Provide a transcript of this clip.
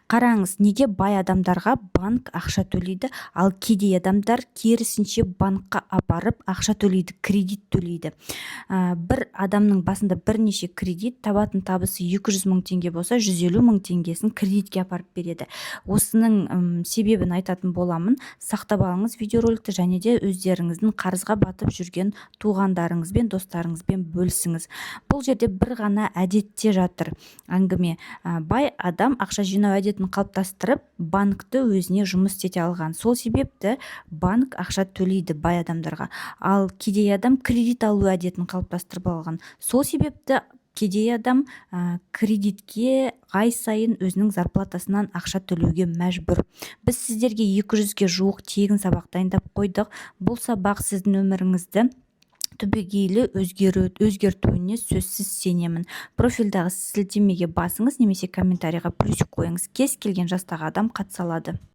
Қараңыз, неге бай адамдарға банк ақша төлейді, ал кедей адамдар керісінше банкқа апарып ақша төлейді, кредит төлейді. Бір адамның басында бірнеше кредит, табатын табысы 200 мың теңге болса, 150 мың теңгесін кредитке апарып береді. Осының себебін айтатын боламын. Сақтап алыңыз видеороликті, және де өздеріңіздің қарызға батып жүрген туғандарыңызбен, достарыңызбен бөлісіңіз. Бұл жерде бір ғана әдетте жатыр әңгіме. Бай адам ақша жинау әдетін қалыптастырып, банкті өзіне жұмыс істете алған. Сол себепті банк ақша төлейді бай адамдарға. Ал кедей адам кредит алу әдетін қалыптастырып алған. Сол себепті кедей адам кредитке ай сайын өзінің зарплатасынан ақша төлеуге мәжбүр. Біз сіздерге 200-ге жуық тегін сабақ дайындап қойдық. Бұл сабақ сіздің өміріңізді түбегейлі өзгертуіне сөзсіз сенемін. Профильдағы сілтемеге басыңыз, немесе комментарийға плюсик қойыңыз. Кез келген жастағы адам қатыса алады.